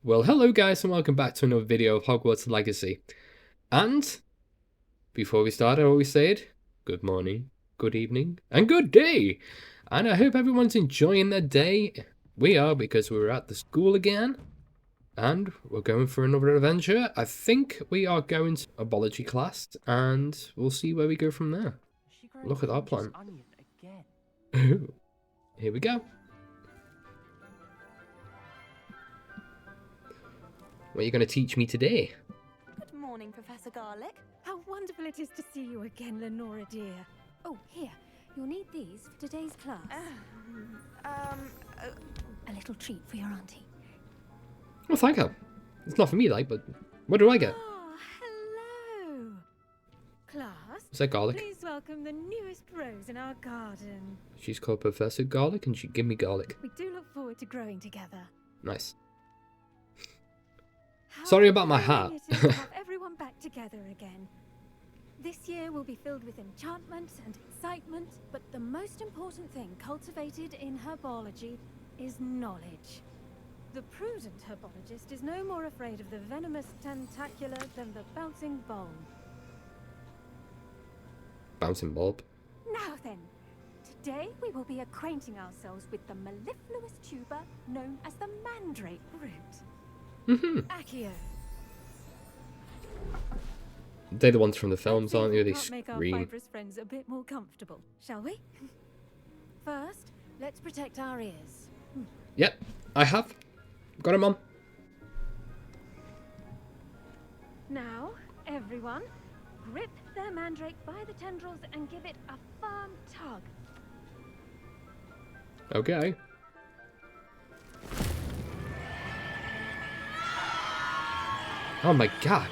Well, hello guys and welcome back to another video of Hogwarts Legacy. And before we start, I always say it, good morning, good evening, and good day. And I hope everyone's enjoying their day. We are, because we're at the school again. And we're going for another adventure. I think we are going to Herbology class, and we'll see where we go from there. Look at our plan. Ooh, here we go. What are you going to teach me today? Good morning, Professor Garlick. How wonderful it is to see you again, Lenora dear. Oh, here, you'll need these for today's class. A little treat for your auntie. Oh, thank you. It's not for me, like, but what do I get? Oh, hello. Class, Is that garlic? please welcome the newest rose in our garden. She's called Professor Garlic and she give me garlic. We do look forward to growing together. Nice. How Sorry about my hat. thrilling it is to have everyone back together again. This year will be filled with enchantment and excitement, but the most important thing cultivated in herbology is knowledge. The prudent herbologist is no more afraid of the venomous tentacular than the bouncing bulb. Bouncing bulb. Now then, today we will be acquainting ourselves with the mellifluous tuber known as the mandrake root. Accio. They're the ones from the films, aren't they? They Let's make our scream. fibrous friends a bit more comfortable, shall we? First, let's protect our ears. Yep, I have. Got him on. Now, everyone, grip their mandrake by the tendrils and give it a firm tug. Okay. Oh my god.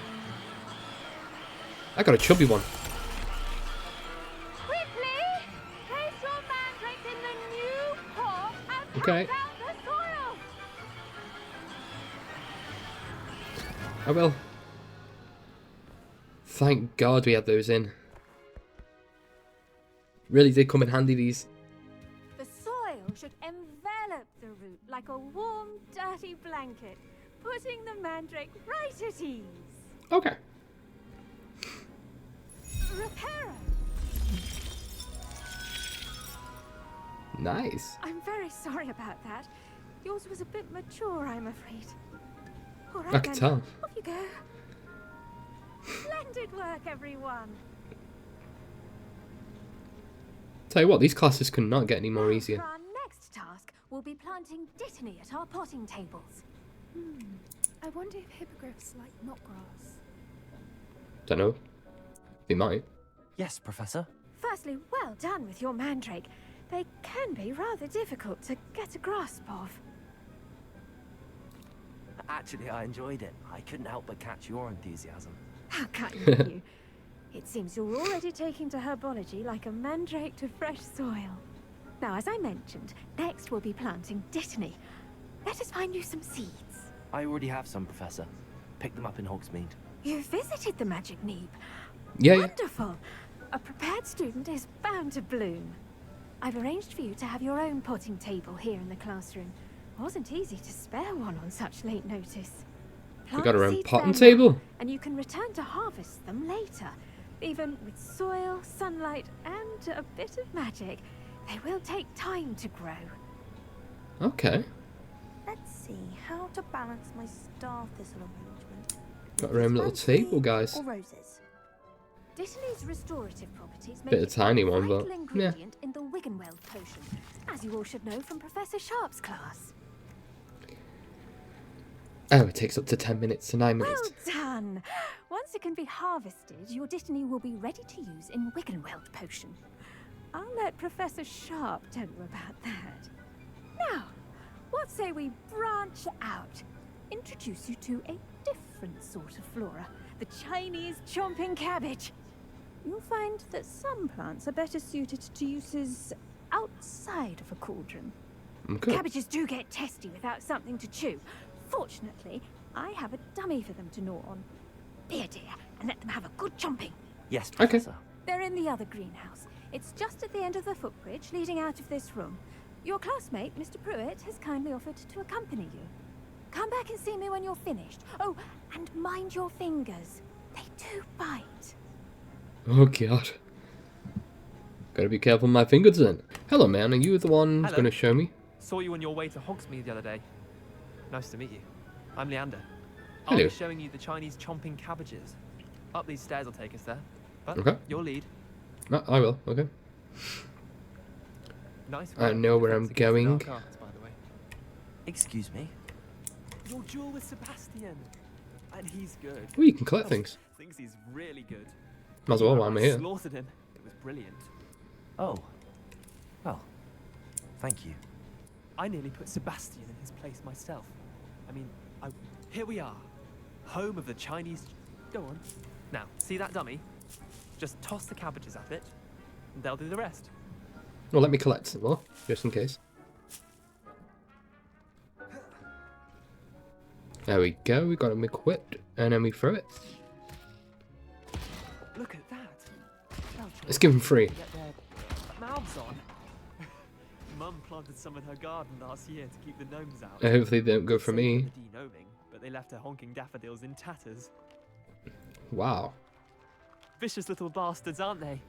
I got a chubby one. Quickly, place your mandrake in the new pot and Okay. cut out the soil. I will. Thank God we had those in. Really did come in handy, these. The soil should envelop the root like a warm, dirty blanket, putting the mandrake right at ease. Okay. Reparo! Nice. I'm very sorry about that. Yours was a bit mature, I'm afraid. All right, I can then. tell. Off you go. Splendid work, everyone. Tell you what, these classes could not get any more Now easier. for our next task, we'll be planting dittany at our potting tables. I wonder if hippogriffs like knotgrass. Don't know. They might. Yes, Professor. Firstly, well done with your mandrake. They can be rather difficult to get a grasp of. Actually, I enjoyed it. I couldn't help but catch your enthusiasm. How kind of you. It seems you're already taking to herbology like a mandrake to fresh soil. Now, as I mentioned, next we'll be planting dittany. Let us find you some seeds. I already have some, Professor. Picked them up in Hogsmeade. You visited the magic neep. Yeah, yeah. Wonderful. A prepared student is bound to bloom. I've arranged for you to have your own potting table here in the classroom. Wasn't easy to spare one on such late notice. We got our own Seeds potting there now, table. and you can return to harvest them later. Even with soil, sunlight, and a bit of magic, they will take time to grow. Okay. Let's see how to balance my star thistle arrangement. Got our own little table, guys. Or roses. Dittany's restorative properties make Bit of it tiny a one, vital but, yeah. ingredient in the Wiggenweld potion, as you all should know from Professor Sharp's class. Oh, it takes up to 10 minutes to 9 minutes. Well done! Once it can be harvested, your dittany will be ready to use in Wiggenweld potion. I'll let Professor Sharp tell you about that. Now, what say we branch out? Introduce you to a different sort of flora, the Chinese chomping cabbage. You'll find that some plants are better suited to uses outside of a cauldron. Okay. Cabbages do get testy without something to chew. Fortunately, I have a dummy for them to gnaw on. Be a dear, and let them have a good chomping. Yes, Okay. Professor. They're in the other greenhouse. It's just at the end of the footbridge leading out of this room. Your classmate, Mr. Pruitt, has kindly offered to accompany you. Come back and see me when you're finished. Oh, and mind your fingers. They do bite. Oh god. Gotta be careful with my fingers then. Hello man, are you the one who's Hello. gonna show me? Saw you on your way to Hogsmeade the other day. Nice to meet you. I'm Leander. I'll Hello. be showing you the Chinese chomping cabbages. Up these stairs will take us there. But Okay. your lead. No, I will, okay. Nice I work. know where Defense I'm against the going. dark arts, by the way. Excuse me? Your duel with Sebastian. And he's good. Oh, you can collect things. Thinks he's really good. Might as well while I'm I here. slaughtered him. It was brilliant. Oh. Well, thank you. I nearly put Sebastian in his place myself. I mean, here we are. Home of the Chinese... Go on. Now, see that dummy? Just toss the cabbages at it, and they'll do the rest. Well, let me collect some more, just in case. There we go, we got them equipped, and then we throw it. Look at that. Let's give them free. Get their mouths on. Mum planted some in her garden last year to keep the gnomes out. Hopefully they don't go for Saved me. the de-gnoming, but they left her honking daffodils in tatters. Wow. Vicious little bastards, aren't they?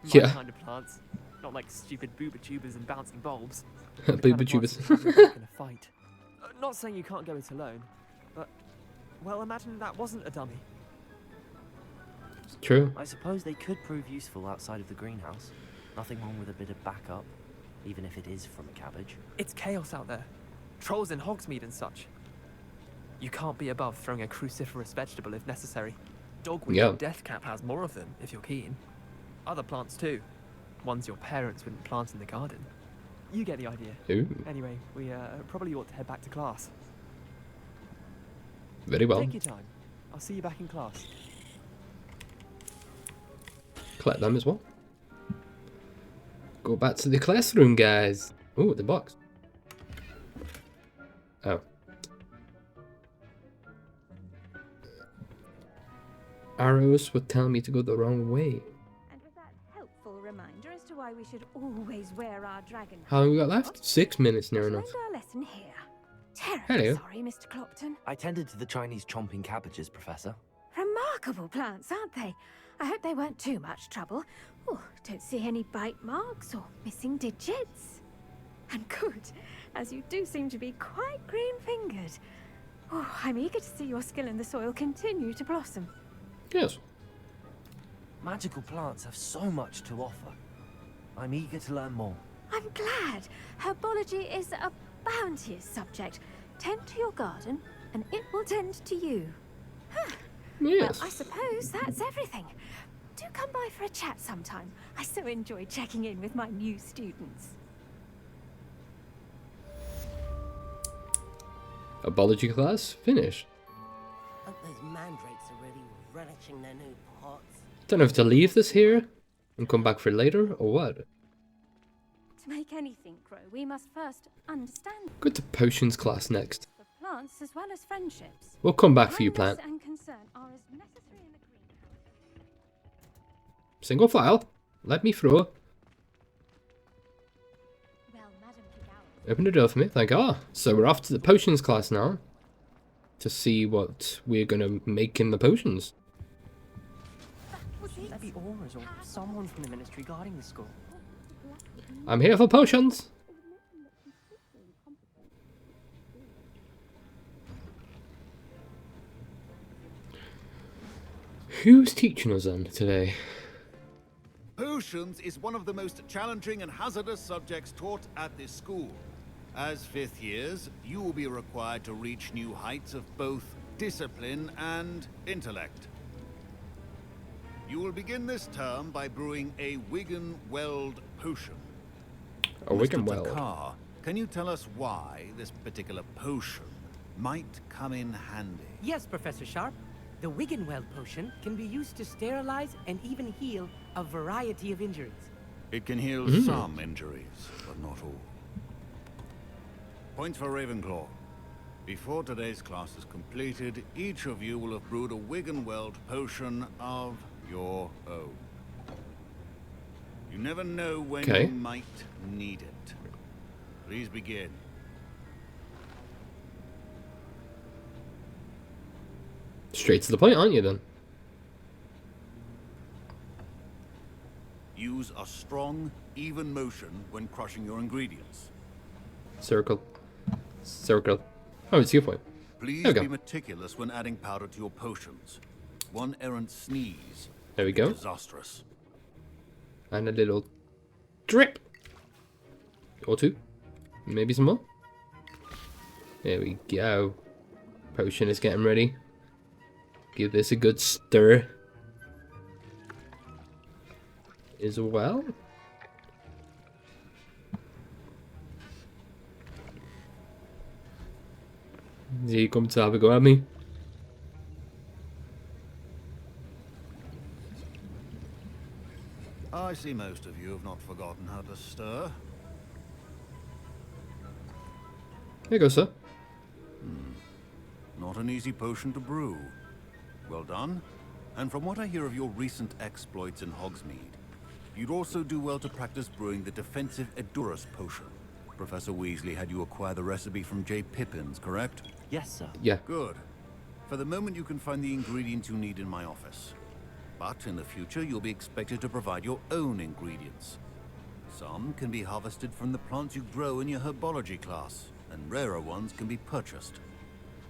My Yeah. kind of plants. Not like stupid booba tubers and bouncing bulbs. Booba tubers. In a fight. Not saying you can't go it alone, but well, imagine that wasn't a dummy. It's true. I suppose they could prove useful outside of the greenhouse. Nothing wrong with a bit of backup, even if it is from a cabbage. It's chaos out there. Trolls in Hogsmeade and such. You can't be above throwing a cruciferous vegetable if necessary. Dogweed Yeah. and deathcap has more of them, if you're keen. Other plants too. Ones your parents wouldn't plant in the garden. You get the idea. Ooh, Anyway, we probably ought to head back to class. very well. Take your time. I'll see you back in class. Collect them as well. Go back to the classroom, guys. Oh, the box. Oh. Arrows would tell me to go the wrong way. And with that helpful reminder as to why we should always wear our dragon. How long we got left? 6 minutes near Let's enough. end our lesson here. Terribly Hello. sorry, Mr. Clopton. I tended to the Chinese chomping cabbages, Professor. Remarkable plants, aren't they? I hope they weren't too much trouble. Oh, don't see any bite marks or missing digits. And good, as you do seem to be quite green-fingered. Oh, I'm eager to see your skill in the soil continue to blossom. Yes. Magical plants have so much to offer. I'm eager to learn more. I'm glad. Herbology is a bounteous subject. Tend to your garden, and it will tend to you. Yes. Well, I suppose that's everything. Do come by for a chat sometime. I so enjoy checking in with my new students. Herbology class finished. Hope those mandrakes are really relishing their new pots. Don't know if to leave this here and come back for later or what. To make anything grow, we must first understand Go to potions class next. the plants as well as friendships. We'll come back for you, Kindness plant. and concern are as necessary in the greenhouse. Single file. Let me through. Well, Madam Kigao, Open the door for me. Thank God. So we're off to the potions class now. To see what we're gonna make in the potions. Shouldn't there be auras or someone from the ministry guarding the school? I'm here for potions. Who's teaching us then today? Potions is one of the most challenging and hazardous subjects taught at this school. As fifth years, you will be required to reach new heights of both discipline and intellect. You will begin this term by brewing a Wiggenweld potion. A Wiccan Mr. well. Takar, can you tell us why this particular potion might come in handy? Yes, Professor Sharp. The Wiggenweld potion can be used to sterilize and even heal a variety of injuries. It can heal some injuries, but not all. Point for Ravenclaw. Before today's class is completed, each of you will have brewed a Wiggenweld potion of your own. You never know when Okay. you might need it. Please begin. Straight to the point, aren't you then? Use a strong, even motion when crushing your ingredients. Circle. Circle. Oh, it's your point. Please There we go. be meticulous when adding powder to your potions. One errant sneeze. There we can be go. Disastrous. And a little drip. Or two. Maybe some more. There we go. Potion is getting ready. Give this a good stir. As well. Is he coming to have a go at me? I see most of you have not forgotten how to stir. There you go, sir. Not an easy potion to brew. Well done. And from what I hear of your recent exploits in Hogsmeade, you'd also do well to practice brewing the defensive Edurus potion. Professor Weasley had you acquire the recipe from J. Pippin's, correct? Yes, sir. Yeah. Good. For the moment, you can find the ingredients you need in my office. But in the future, you'll be expected to provide your own ingredients. Some can be harvested from the plants you grow in your Herbology class, and rarer ones can be purchased.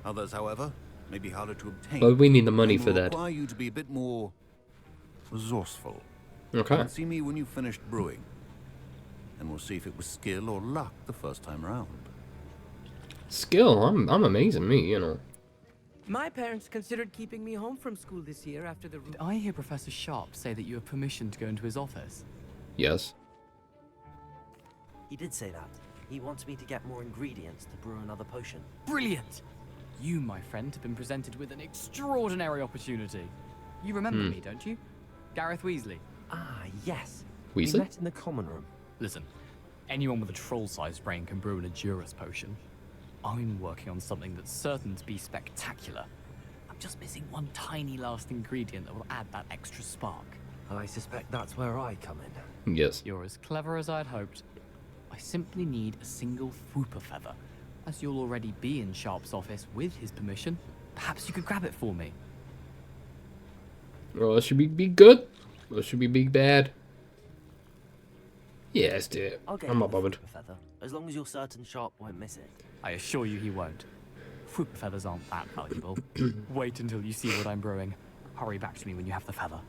Others, however, may be harder to obtain. But we need the money and for will that. require you to be a bit more resourceful. Okay. And see me when you've finished brewing, and we'll see if it was skill or luck the first time round. Skill. I'm amazing, me, you know. My parents considered keeping me home from school this year after the... Did I hear Professor Sharp say that you have permission to go into his office? Yes. He did say that. He wants me to get more ingredients to brew another potion. Brilliant! You, my friend, have been presented with an extraordinary opportunity. You remember me, don't you? Gareth Weasley. Ah, yes. Weasley? We met in the common room. Listen, anyone with a troll-sized brain can brew an Edurus potion. I'm working on something that's certain to be spectacular. I'm just missing one tiny last ingredient that will add that extra spark. I suspect that's where I come in. Yes. You're as clever as I'd hoped. I simply need a single Fwooper feather. As you'll already be in Sharp's office with his permission, perhaps you could grab it for me. Oh, should we be good? Or should we be bad? Yeah, let's do it. I'll get I'm you not the bothered. Fwooper feather, as long as you're certain Sharp won't miss it. I assure you he won't. Fwooper feathers aren't that valuable. Wait until you see what I'm brewing. Hurry back to me when you have the feather.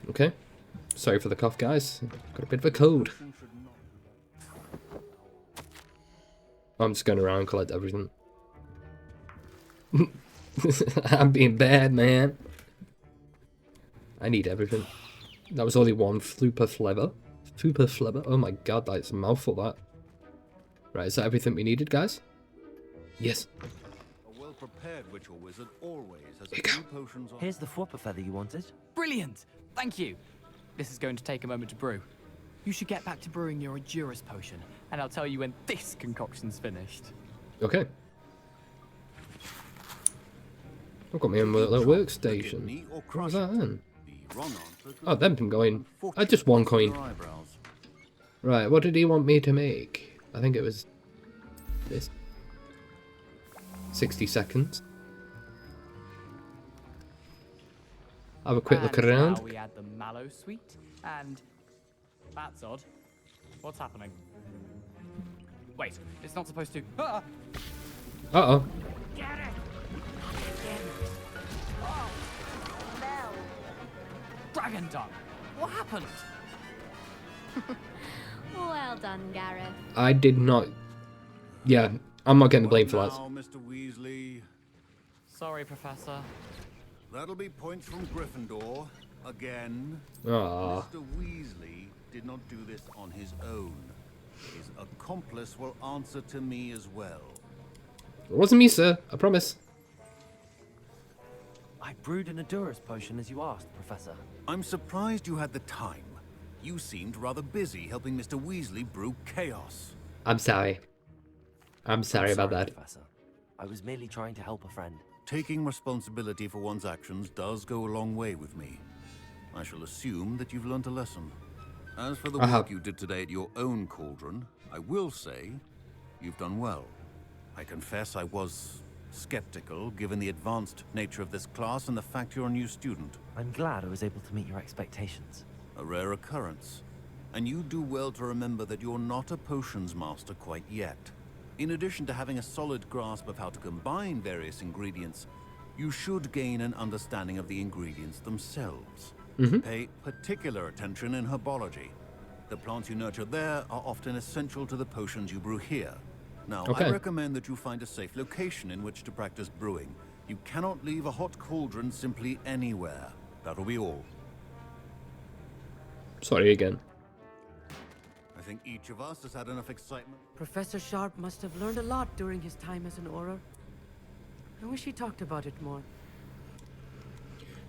Okay. Sorry for the cough, guys. Got a bit of a cold. I'm just going around and collect everything. I'm being bad, man. I need everything. That was only one Fwooper flavor. Fwooper flavor. Oh my god, that's a mouthful, that. Right, is that everything we needed, guys? Yes. A well-prepared witch or wizard always has Here a you few potions on. Here's the Fwooper feather you wanted. Brilliant! Thank you! This is going to take a moment to brew. You should get back to brewing your Edurus potion, and I'll tell you when this concoction's finished. Okay. I've got my own little workstation. What was that then? The wrong answer could Oh, them can go in. unfortunately Just one cause coin. your eyebrows. Right, what did he want me to make? I think it was this. 60 seconds. Have a quick look And around. now we add the mallow sweet, and that's odd. What's happening? Wait, it's not supposed to. Ah! Uh-oh. Dragon Dung! What happened? Well done, Gareth. I did not... Yeah, I'm not getting the blame for that. Now, Mr. Weasley, Sorry, Professor. that'll be points from Gryffindor again. Ah, Mr. Weasley did not do this on his own. His accomplice will answer to me as well. it wasn't me, sir. I promise. I brewed an Edurus potion as you asked, Professor. I'm surprised you had the time. You seemed rather busy helping Mr. Weasley brew chaos. I'm sorry. I'm sorry about Sorry, that. Professor. I was merely trying to help a friend. Taking responsibility for one's actions does go a long way with me. I shall assume that you've learnt a lesson. As for the I have. work you did today at your own cauldron, I will say you've done well. I confess I was skeptical given the advanced nature of this class and the fact you're a new student. I'm glad I was able to meet your expectations. A rare occurrence. And you do well to remember that you're not a potions master quite yet. In addition to having a solid grasp of how to combine various ingredients, you should gain an understanding of the ingredients themselves. Pay particular attention in herbology. The plants you nurture there are often essential to the potions you brew here. Now, I recommend that you find a safe location in which to practice brewing. You cannot leave a hot cauldron simply anywhere. That'll be all. Sorry again. I think each of us has had enough excitement. Professor Sharp must have learned a lot during his time as an Auror. I wish he talked about it more.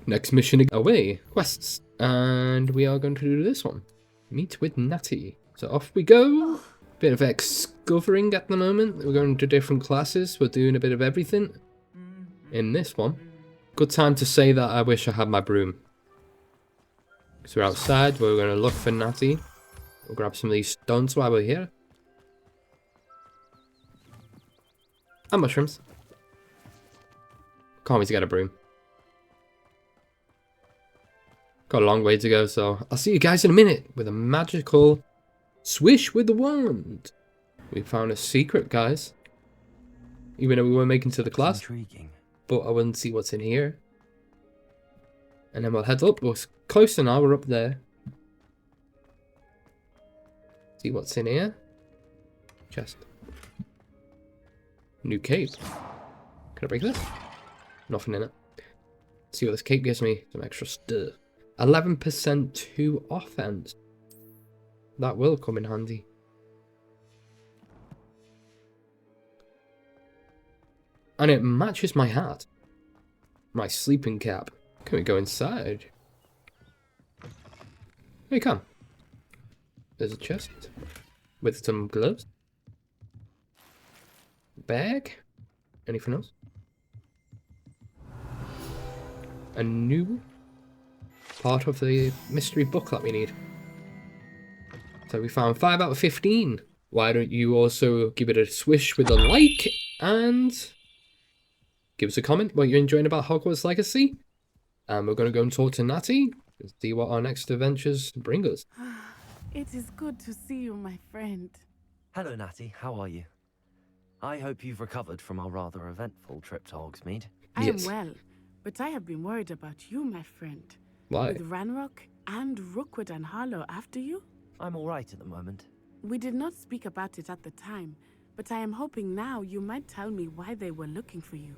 Next mission away. Quests. And we are going to do this one. Meet with Natty. So off we go. Bit of discovering at the moment. We're going to different classes. We're doing a bit of everything in this one. Good time to say that I wish I had my broom. Because we're outside. We're going to look for Natty. We'll grab some of these stones while we're here. And mushrooms. Can't wait to get a broom. Got a long way to go, so I'll see you guys in a minute with a magical swish with the wand. We found a secret, guys. Even though we weren't making to the class. Intriguing. But I wouldn't see what's in here. And then we'll head up. We're closer now. We're up there. See what's in here. Chest. New cape. Can I break this? Nothing in it. Let's see what this cape gives me. Some extra stuff. 11% to offense. That will come in handy. And it matches my hat. My sleeping cap. Can we go inside? We can. There's a chest. With some gloves. Bag. Anything else? A new part of the mystery book that we need. So we found 5 out of 15. Why don't you also give it a swish with a like and give us a comment what you're enjoying about Hogwarts Legacy. And we're going to go and talk to Natty and see what our next adventures bring us. It is good to see you, my friend. Hello, Natty. How are you? I hope you've recovered from our rather eventful trip to Hogsmeade. I am well, but I have been worried about you, my friend. Why? With Ranrock and Rookwood and Harlow after you? I'm all right at the moment. We did not speak about it at the time, but I am hoping now you might tell me why they were looking for you.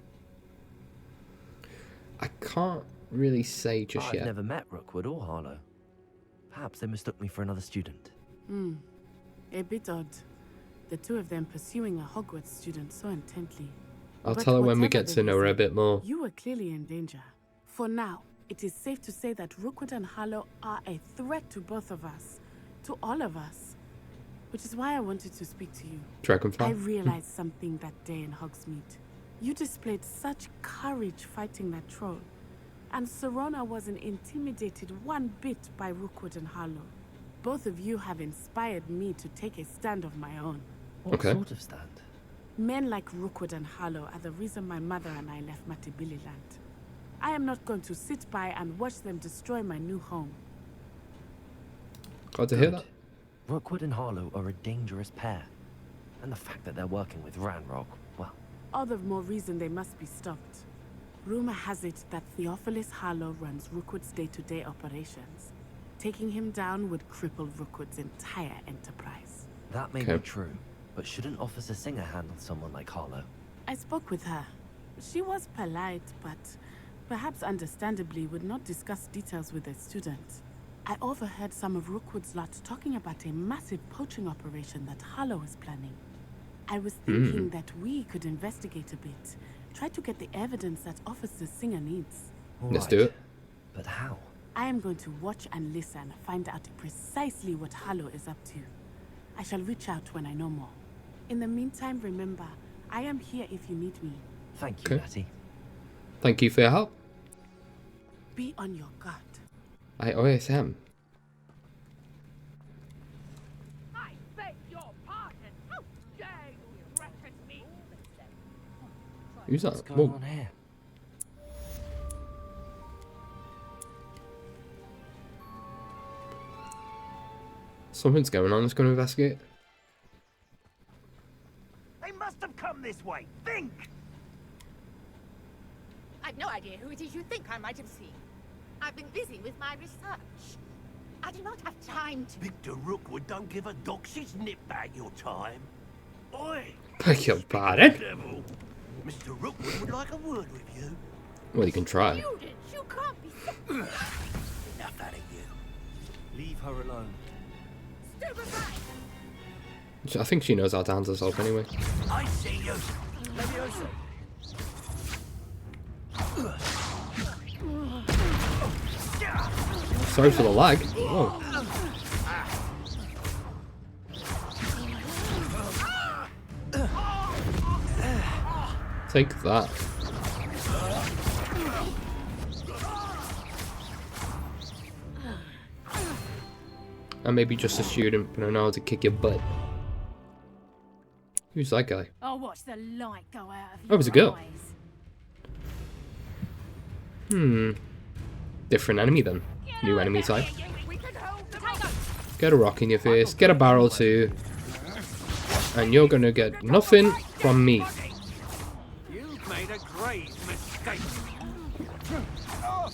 I can't really say just I've yet. never met Rookwood or Harlow. Perhaps they mistook me for another student. A bit odd. The two of them pursuing a Hogwarts student so intently. I'll But tell her when we whatever get the to know her a reason, bit more. You were clearly in danger. For now, it is safe to say that Rookwood and Harlow are a threat to both of us. To all of us. Which is why I wanted to speak to you. Dragonfly. I realized something that day in Hogsmeade. You displayed such courage fighting that troll. And Serona wasn't intimidated one bit by Rookwood and Harlow. Both of you have inspired me to take a stand of my own. What sort of stand? Men like Rookwood and Harlow are the reason my mother and I left Matibili-land. I am not going to sit by and watch them destroy my new home. Glad to hear that. Rookwood and Harlow are a dangerous pair. And the fact that they're working with Ranrock, well... All the more reason they must be stopped. Rumor has it that Theophilus Harlow runs Rookwood's day-to-day operations. Taking him down would cripple Rookwood's entire enterprise. That may be true, but shouldn't Officer Singer handle someone like Harlow? I spoke with her. She was polite, but perhaps understandably would not discuss details with a student. I overheard some of Rookwood's lot talking about a massive poaching operation that Harlow is planning. I was thinking that we could investigate a bit. Try to get the evidence that Officer Singer needs. Let's do it. But how? I am going to watch and listen, find out precisely what Harlow is up to. I shall reach out when I know more. In the meantime, remember, I am here if you need me. Thank you, Natty. Thank you for your help. Be on your guard. I always am. I beg your pardon. How dare you threaten me? Who's that? What's going Whoa. on here? Something's going on. Let's go and investigate. They must have come this way. Think! I've no idea who it is you think I might have seen. I've been busy with my research. I do not have time to... Victor Rookwood don't give a doxy's nip back your time. Oi! Beg your pardon? Devil! Mr. Rookwood would like a word with you. Well, you can try. Students, you can't be so... Enough out of you. Leave her alone. Stupefy! I think she knows how to handle herself anyway. I see you. Leviosa. Sorry for the lag. Whoa. Take that. I may be just a student, but I know how to kick your butt. Who's that guy? I'll watch the light go out of Oh, it was a girl. eyes. Different enemy then. New enemy type. We can hold them off. Get a rock in your face. Get a barrel too. And you're gonna get nothing from me. You've made a grave mistake. No!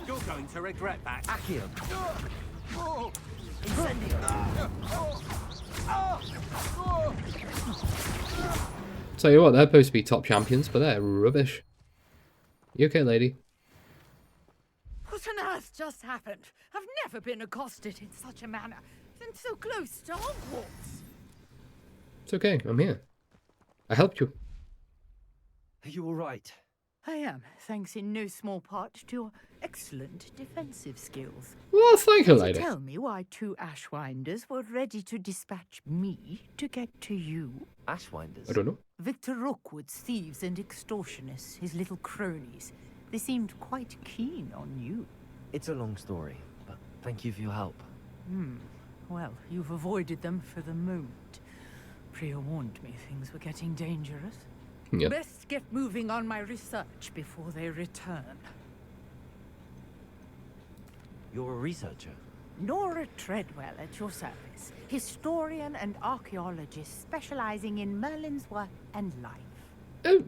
You're going to regret that. Accio! Tell you what, they're supposed to be top champions, but they're rubbish. You okay, lady? What on earth just happened? I've never been accosted in such a manner. And so close to Hogwarts. It's okay, I'm here. I helped you. Are you alright? I am, thanks in no small part to your excellent defensive skills. Well, thank you, So lady. tell me why two Ashwinders were ready to dispatch me to get to you. Ashwinders? I don't know. Victor Rookwood's thieves and extortionists, his little cronies. They seemed quite keen on you. It's a long story, but thank you for your help. Well, you've avoided them for the moment. Priya warned me things were getting dangerous. Yep. Best get moving on my research before they return. You're a researcher? Nora Treadwell at your service. Historian and archaeologist specializing in Merlin's work and life. Oh,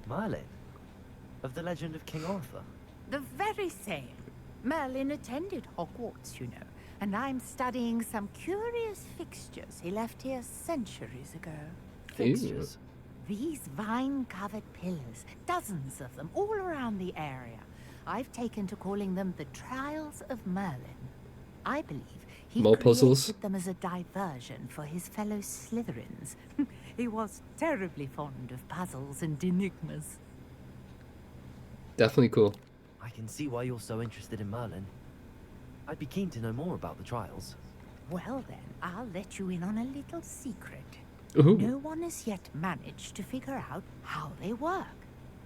Merlin? Of the legend of King Arthur? The very same. Merlin attended Hogwarts, you know, and I'm studying some curious fixtures he left here centuries ago. Fixtures? These vine-covered pillars, dozens of them, all around the area. I've taken to calling them the Trials of Merlin. I believe he More created puzzles. them as a diversion for his fellow Slytherins. He was terribly fond of puzzles and enigmas. definitely cool. I can see why you're so interested in Merlin. I'd be keen to know more about the trials. Well then, I'll let you in on a little secret. Ooh. No one has yet managed to figure out how they work.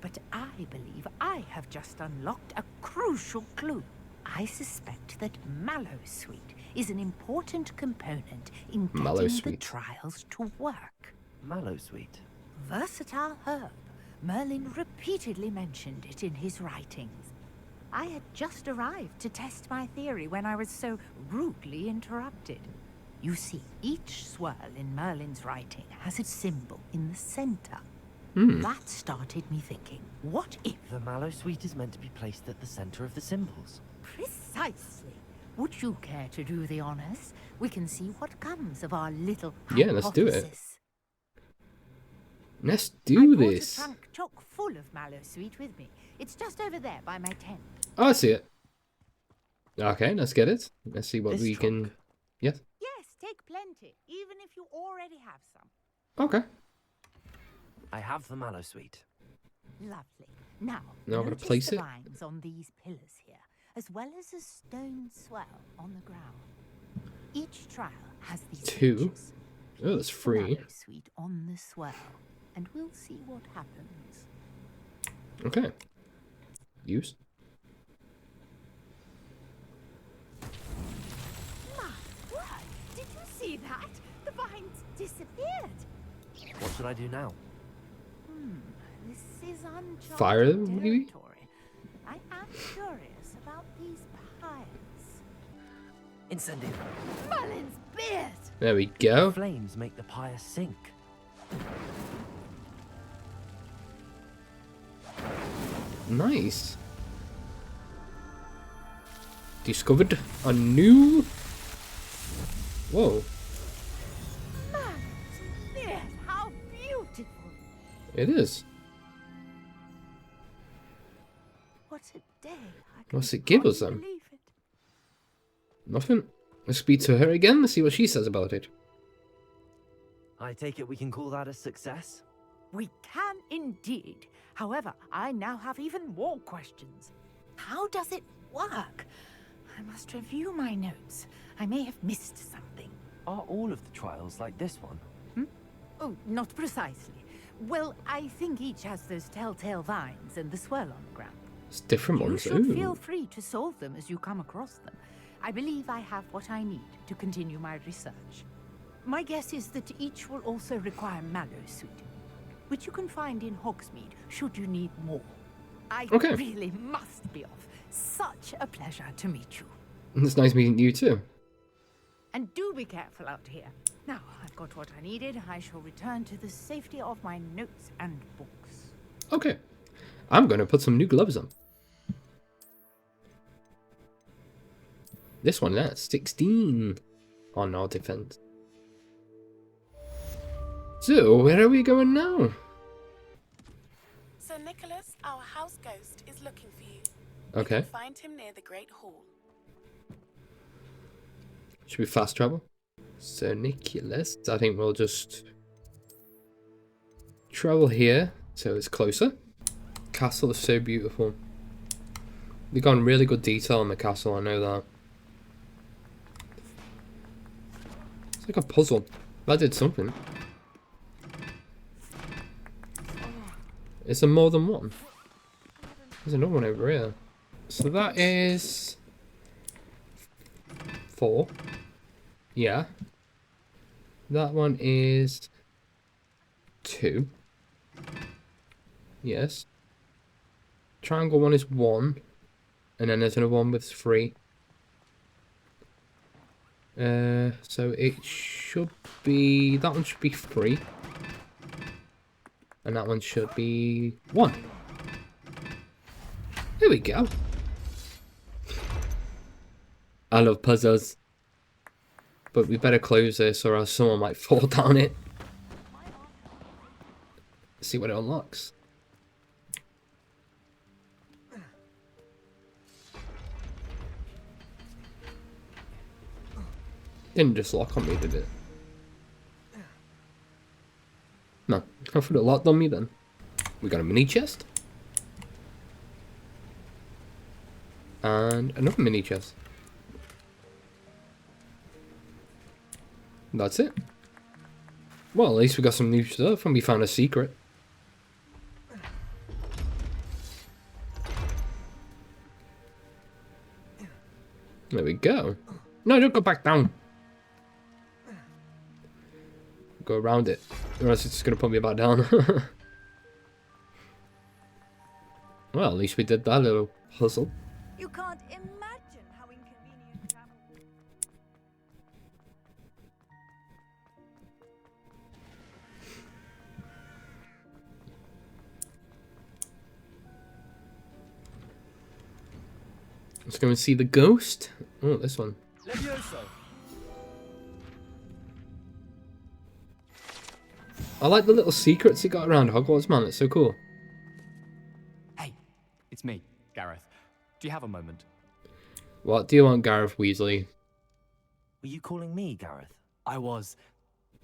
But I believe I have just unlocked a crucial clue. I suspect that Mallowsweet is an important component in getting the Mallowsweet. trials to work. Mallowsweet? Versatile herb. Merlin repeatedly mentioned it in his writings. I had just arrived to test my theory when I was so rudely interrupted. You see, each swirl in Merlin's writing has its symbol in the center. That started me thinking, what if... The Mallowsweet is meant to be placed at the center of the symbols. Precisely. Would you care to do the honors? We can see what comes of our little Yeah, let's do it. hypothesis. Let's I do brought this. a trunk chock full of Mallowsweet with me. It's just over there by my tent. Oh, I see it. Okay, let's get it. Let's see what This we can... trunk? Yes. Yes, take plenty, even if you already have some. Okay. I have the Mallowsweet. Lovely. Now I'm gonna notice place the it. vines on these pillars here, as well as a stone swell on the ground. Each trial has these 2. pictures. Oh, that's Place the free. Mallowsweet on the swell, and we'll see what happens. Okay. Use. My word! that? The vines disappeared. What should I do now? This is uncharted Fire them, maybe? territory. I am curious about these pyres. Incendio. Merlin's beard! There we go. Flames make the pyre sink. Nice. Discovered a new... Whoa. Merlin's beard! How beautiful! It is. What a day. I What's it give us can't then? believe it. Nothing. Let's speak to her again. Let's see what she says about it. I take it we can call that a success? We can indeed. However, I now have even more questions. How does it work? I must review my notes. I may have missed something. Are all of the trials like this one? Oh, not precisely. Well, I think each has those telltale vines and the swirl on the ground. It's different You ones. should Ooh. feel free to solve them as you come across them. I believe I have what I need to continue my research. My guess is that each will also require mallowsuit, which you can find in Hogsmeade should you need more. I Okay. really must be off. Such a pleasure to meet you. It's nice meeting you too. And do be careful out here. Now, I've got what I needed. I shall return to the safety of my notes and books. Okay. I'm going to put some new gloves on. This one, that's 16 on our defense. So, where are we going now? Sir Nicholas, our house ghost, is looking for you. Okay. You can find him near the Great Hall. Should we fast travel? So, Nicholas, I think we'll just travel here so it's closer. Castle is so beautiful. They've gone really good detail on the castle, I know that. It's like a puzzle. That did something. Is there more than one? There's another one over here. So that is 4. Yeah. That one is 2. Yes. Triangle one is 1. And then there's another one with 3. So it should be... That one should be 3. And that one should be 1. There we go. I love puzzles. But we better close this or else someone might fall down it. Let's see what it unlocks. Didn't just lock on me, did it? No, I thought it locked on me then. We got a mini chest. And another mini chest. That's it. Well, at least we got some new stuff and we found a secret. There we go. No, don't go back down. Go around it. Or else it's just going to put me back down. Well, at least we did that little puzzle. You can't imagine how inconvenient travel. Let's go and see the ghost. Oh, this one. I like the little secrets you got around Hogwarts, man. It's so cool. Hey, it's me, Gareth. Do you have a moment? What do you want, Gareth Weasley? Were you calling me, Gareth? I was.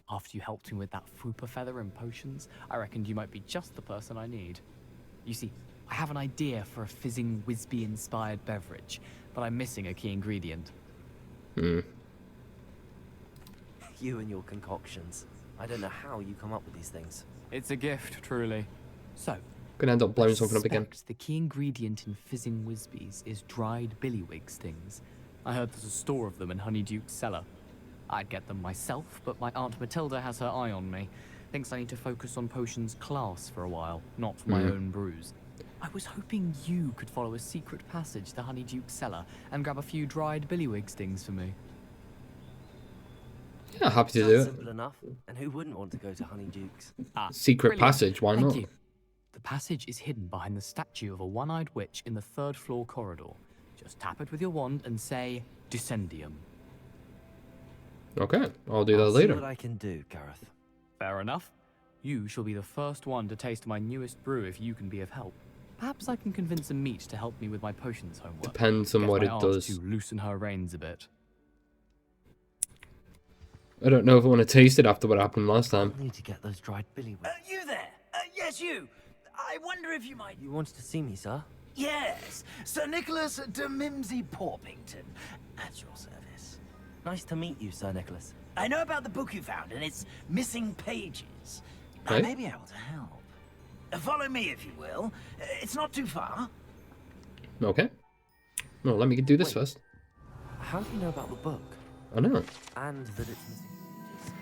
After you helped me with that Fupa feather and potions, I reckoned you might be just the person I need. You see, I have an idea for a fizzing Whizbee-inspired beverage, but I'm missing a key ingredient. Hmm. You and your concoctions. I don't know how you come up with these things. It's a gift, truly. So, Gonna end up blowing something up again. suspect the key ingredient in fizzing Whizbees is dried billywig stings. I heard there's a store of them in Honeyduke's cellar. I'd get them myself, but my Aunt Matilda has her eye on me. Thinks I need to focus on potions class for a while, not my own brews. I was hoping you could follow a secret passage to Honeyduke's cellar and grab a few dried billywig stings for me. Yeah, happy to do it. Simple enough. And who wouldn't want to go to Honeyduke's? Secret Brilliant. passage, why Thank not? you. The passage is hidden behind the statue of a one-eyed witch in the 3rd floor corridor. Just tap it with your wand and say, Descendium. Okay, I'll do that I'll see later. what I can do, Gareth. Fair enough. You shall be the first one to taste my newest brew if you can be of help. Perhaps I can convince a meat to help me with my potions homework. Depends on Get what my it aunt does. to loosen her reins a bit. I don't know if I want to taste it after what happened last time. I need to get those dried billywig. You there? Yes, you. I wonder if you might... You wanted to see me, sir? Yes, Sir Nicholas de Mimsy Porpington, at your service. Nice to meet you, Sir Nicholas. I know about the book you found and its missing pages. I Right. may be able to help. Follow me, if you will. It's not too far. Okay. Well, let me do this Wait. first. How do you know about the book? I know. And that it's missing pages?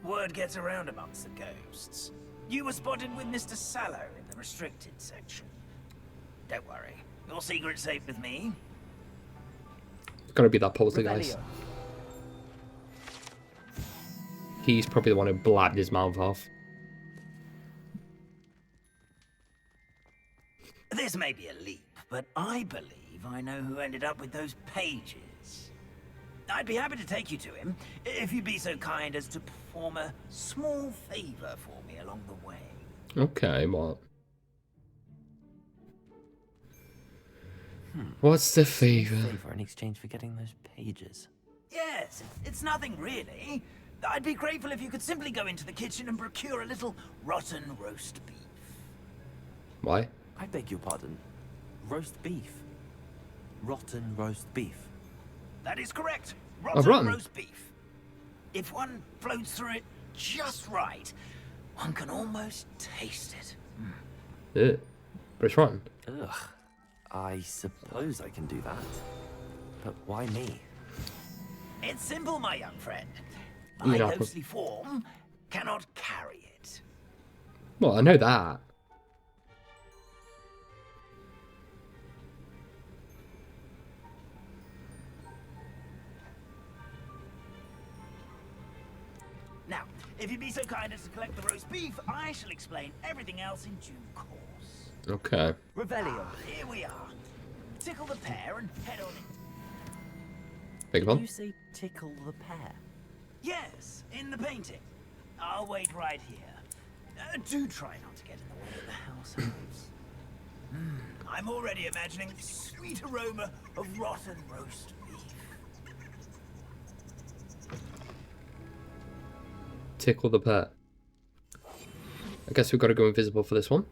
Word gets around amongst the ghosts. You were spotted with Mr. Sallow in the restricted section. Don't worry. Your secret's safe with me. It's gotta be that poster, guys. Revelio. He's probably the one who blabbed his mouth off. This may be a leap, but I believe I know who ended up with those pages. I'd be happy to take you to him, if you'd be so kind as to perform a small favor for me along the way. Okay, what? What's the favor? Favor in exchange for getting those pages. Yes, it's nothing really. I'd be grateful if you could simply go into the kitchen and procure a little rotten roast beef. Why? I beg your pardon. Roast beef. Rotten roast beef. That is correct. Oh, rotten. Roast beef. If one floats through it just right, one can almost taste it. Yeah. But it's rotten. Ugh. I suppose I can do that. But why me? It's simple, my young friend. You My know, ghostly form cannot carry it. Well, I know that. Now, if you'd be so kind as to collect the roast beef, I shall explain everything else in due course. Okay. Revelio. Here we are. Tickle the pear and head on in. Big Did one. you say tickle the pear? Yes, in the painting. I'll wait right here. Do try not to get in the way of the households. I'm already imagining the sweet aroma of rotten roast beef. Tickle the pet. I guess we've got to go invisible for this one.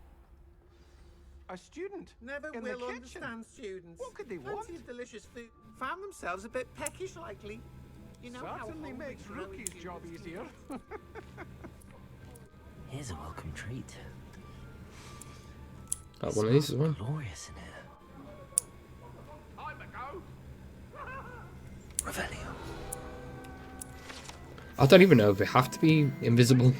A student Never in will the kitchen. understand students. What could they want? Plenty of delicious food. Found themselves a bit peckish lately. You know how Certainly hungry makes growing Rookie's humans job can be. easier. Here's a welcome treat. Got one of these as well. Glorious in here. I'm a go. Revelio. I don't even know if we have to be invisible.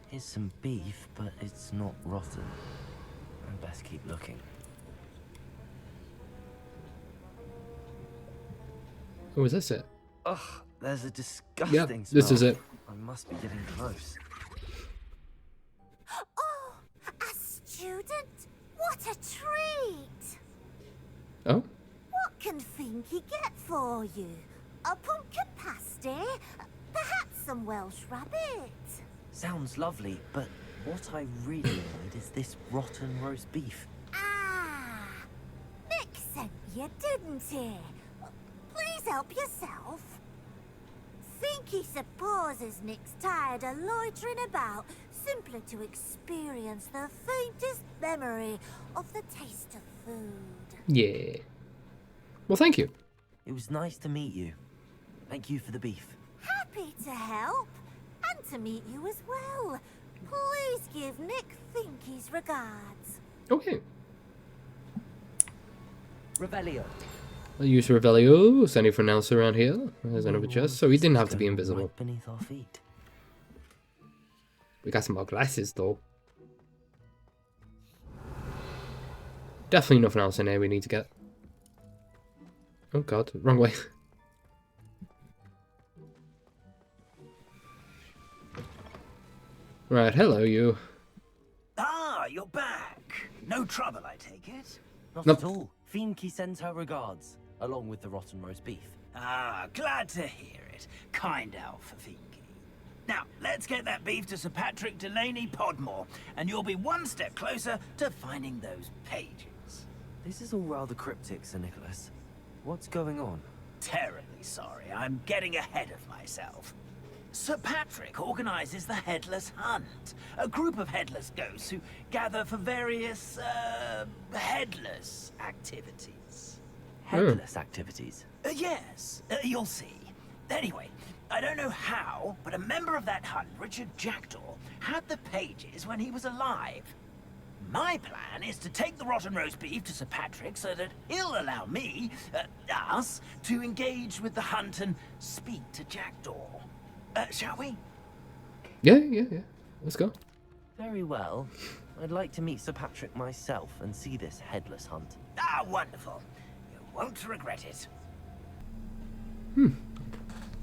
Here's some beef, but it's not rotten. I'd best keep looking. Oh, is this it? Ugh, there's a disgusting Yep, smell. this is it. I must be getting close. Oh, a student? What a treat! Oh? What can Finky get for you? A pumpkin pasty? Perhaps some Welsh rabbit? Sounds lovely, but what I really need is this rotten roast beef. Ah, Nick sent you, didn't he? Please help yourself. Finky supposes Nick's tired of loitering about simply to experience the faintest memory of the taste of food. Yeah. Well, thank you. It was nice to meet you. Thank you for the beef. Happy to help, and to meet you as well. Please give Nick Finky's regards. Okay. Revelio. I'll use Revelio. Is anything else around here? There's another chest. So he didn't have to be invisible. Right beneath our feet. We got some more glasses though. Definitely nothing else in here we need to get. Oh god, wrong way. Right, hello you. Ah, you're back. No trouble, I take it? Not Nope. at all. Fiendke sends her regards, along with the rotten roast beef. Ah, glad to hear it. Kind elf for Finky. Now, let's get that beef to Sir Patrick Delaney Podmore, and you'll be one step closer to finding those pages. This is all rather cryptic, Sir Nicholas. What's going on? Terribly sorry, I'm getting ahead of myself. Sir Patrick organizes the Headless Hunt, a group of headless ghosts who gather for various, headless activities. Headless activities? Yes, you'll see. Anyway, I don't know how, but a member of that hunt, Richard Jackdaw, had the pages when he was alive. My plan is to take the rotten roast beef to Sir Patrick so that he'll allow me, us, to engage with the hunt and speak to Jackdaw. Shall we? Yeah. Let's go. Very well. I'd like to meet Sir Patrick myself and see this headless hunt. Ah, wonderful. You won't regret it.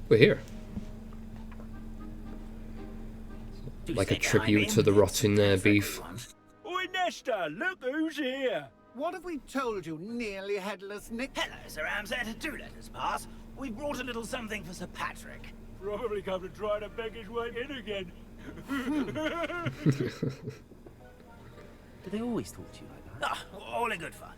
We're here. Do you Like a think I'm tribute to in the this rotten beef. everyone? Oi, Nesta, look who's here. What have we told you, nearly headless Nick? Hello, Sir Ramsay. Do let us pass. We've brought a little something for Sir Patrick. Probably come to try to beg his way in again. Do they always talk to you like that? Ah, all in good fun.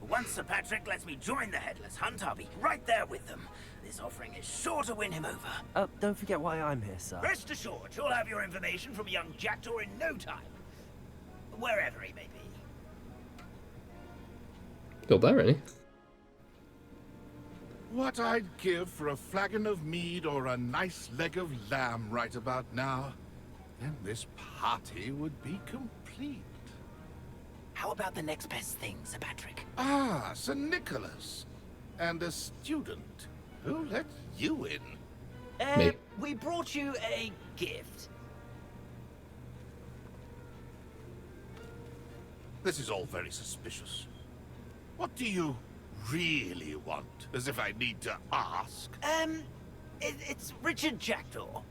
Once Sir Patrick lets me join the Headless Hunt, I'll be right there with them. This offering is sure to win him over. Don't forget why I'm here, sir. Rest assured, you'll have your information from young Jackdaw in no time. Wherever he may be. Still there, any? What I'd give for a flagon of mead or a nice leg of lamb right about now, then this party would be complete. How about the next best thing, Sir Patrick? Ah, Sir Nicholas. And a student. Who let you in? Me. We brought you a gift. This is all very suspicious. What do you really want? As if I need to ask. It's Richard Jackdaw.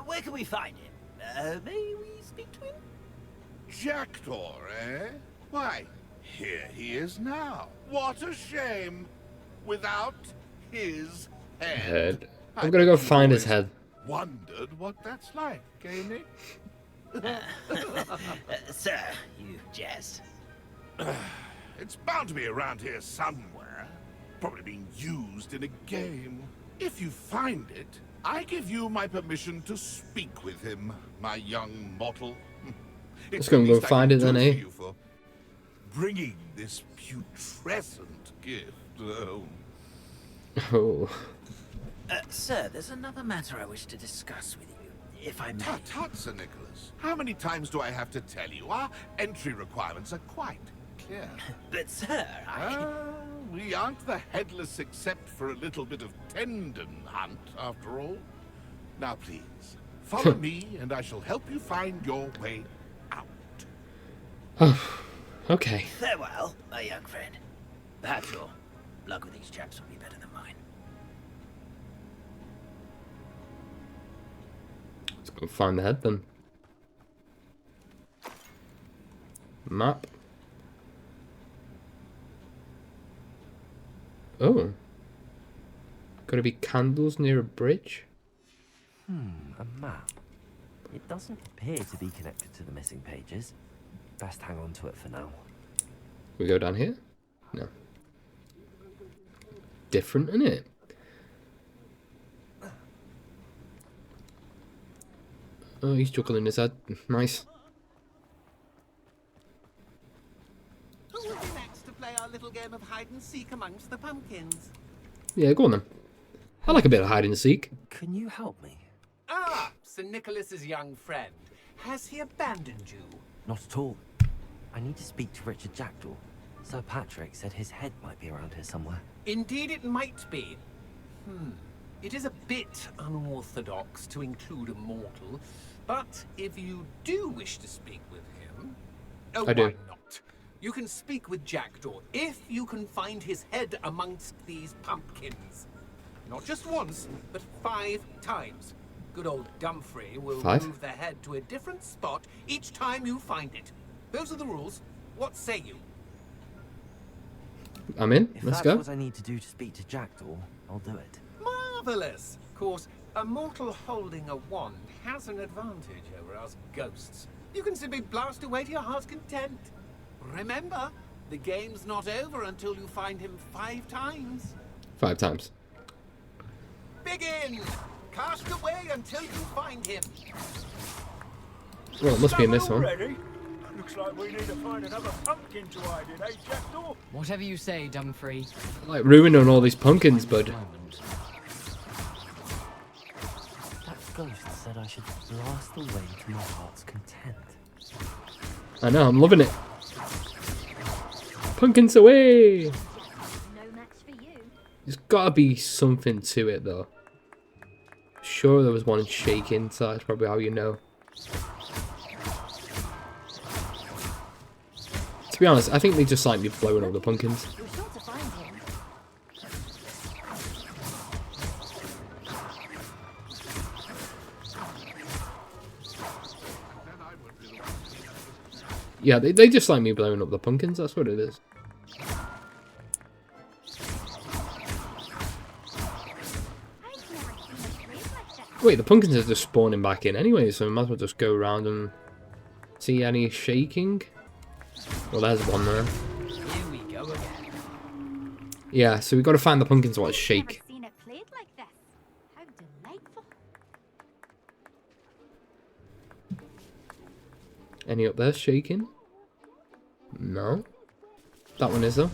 Where can we find him? May we speak to him? Jackdaw, eh? Why, here he is now. What a shame. Without his head. I'm gonna go find his head. Wondered what that's like, eh, Nick? Sir, you jest. It's bound to be around here somewhere. Probably being used in a game. If you find it, I give you my permission to speak with him, my young mortal. Let's go and go find it then, eh? Bringing this putrescent gift home. Oh. Sir, there's another matter I wish to discuss with you, if I may. Tut, Sir Nicholas. How many times do I have to tell you? Our entry requirements are quite clear. But, sir, we aren't the headless except for a little bit of tendon hunt, after all. Now, please, follow me, and I shall help you find your way out. Okay. Farewell, my young friend. Perhaps your luck with these chaps will be better than mine. Let's go find the head then. Map. Oh. Gotta be candles near a bridge? A map. It doesn't appear to be connected to the missing pages. Best hang on to it for now. We go down here? No. Different, innit? Oh, he's juggling his head. Nice. Who will be next to play our little game of hide and seek amongst the pumpkins? Yeah, go on then. I like a bit of hide and seek. Can you help me? Ah, Sir Nicholas's young friend. Has he abandoned you? Not at all. I need to speak to Richard Jackdaw. Sir Patrick said his head might be around here somewhere. Indeed it might be. It is a bit unorthodox to include a mortal, but if you do wish to speak with him... Oh, I do. why not? You can speak with Jackdaw if you can find his head amongst these pumpkins. Not just once, but 5 times. Good old Dumfrey will 5? move the head to a different spot each time you find it. Those are the rules. What say you? I'm in. If Let's that's go. what I need to do to speak to Jackdaw, I'll do it. Marvelous! Of course, a mortal holding a wand has an advantage over us ghosts. You can simply blast away to your heart's content. Remember, the game's not over until you find him 5 times. 5 times. Begin! Cast away until you find him. Well, it must be in this one. Already? Looks like we need to find another pumpkin to hide in, eh, Jackdaw? Whatever you say, Dumfrey. Like ruining all these pumpkins, bud. That ghost said I should blast away to my heart's content. I know, I'm loving it. Pumpkins away! No match for you. There's gotta be something to it, though. Sure, there was one shaking, so that's probably how you know. To be honest, I think they just like me blowing up the pumpkins. You're sure to find him. Yeah, they just like me blowing up the pumpkins, that's what it is. Wait, the pumpkins are just spawning back in anyway, so we might as well just go around and see any shaking. Well, there's one there. Here we go again. Yeah, so we got to find the pumpkins while it's shake. Never seen it played like this. How delightful. Any up there shaking? No. That one is though.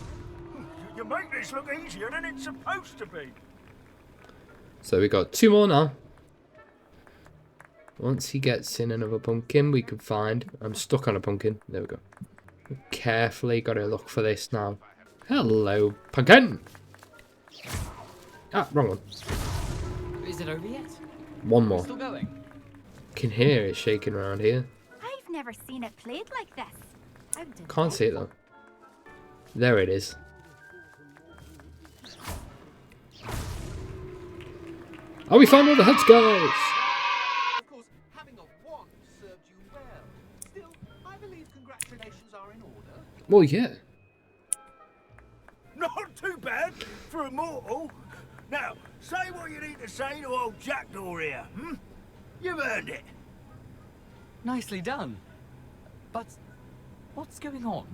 You make this look easier than it's supposed to be. So we got 2 more now. Once he gets in another pumpkin, we can find... I'm stuck on a pumpkin. There we go. Carefully, gotta look for this now. Hello, pumpkin! Ah, wrong one. Is it over yet? One more. Still going? Can hear it shaking around here. I've never seen it played like this. How Can't see it though. There it is. Oh, we found all the heads, guys! Of course, having a wand served you well. Still, I believe congratulations are in order. Well, yeah. Not too bad for a mortal. Now, say what you need to say to old Jackdaw here, hmm? You've earned it. Nicely done. But what's going on?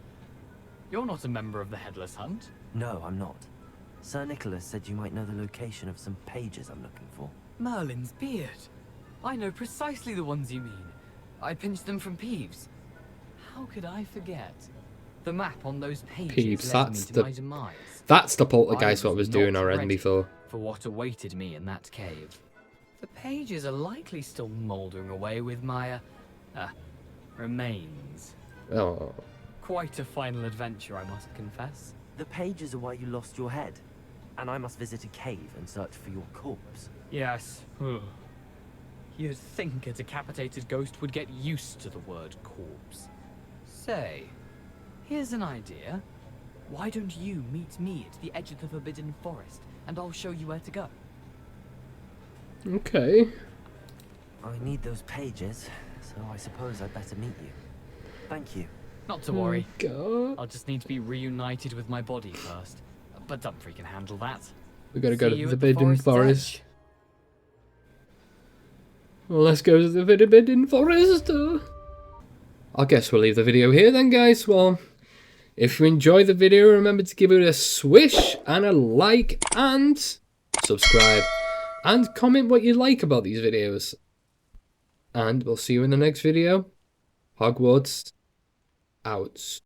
You're not a member of the Headless Hunt. No, I'm not. Sir Nicholas said you might know the location of some pages I'm looking for. Merlin's beard. I know precisely the ones you mean. I pinched them from Peeves. How could I forget? The map on those pages Peeves, led me that's to my demise. That's the poltergeist what I was doing not already ready before. for what awaited me in that cave. The pages are likely still mouldering away with my, remains. Oh. Quite a final adventure, I must confess. The pages are why you lost your head, and I must visit a cave and search for your corpse. Yes. You'd think a decapitated ghost would get used to the word corpse. Say, here's an idea. Why don't you meet me at the edge of the Forbidden Forest, and I'll show you where to go. Okay. I need those pages, so I suppose I'd better meet you. Thank you. Not to worry. God. I'll just need to be reunited with my body first. But Dumfrey can handle that. We gotta go See to you the at the Forbidden forest's Forest. Well, let's go to the Forbidden Forest. I guess we'll leave the video here then, guys. Well, if you enjoyed the video, remember to give it a swish and a like and subscribe. And comment what you like about these videos. And we'll see you in the next video. Hogwarts out.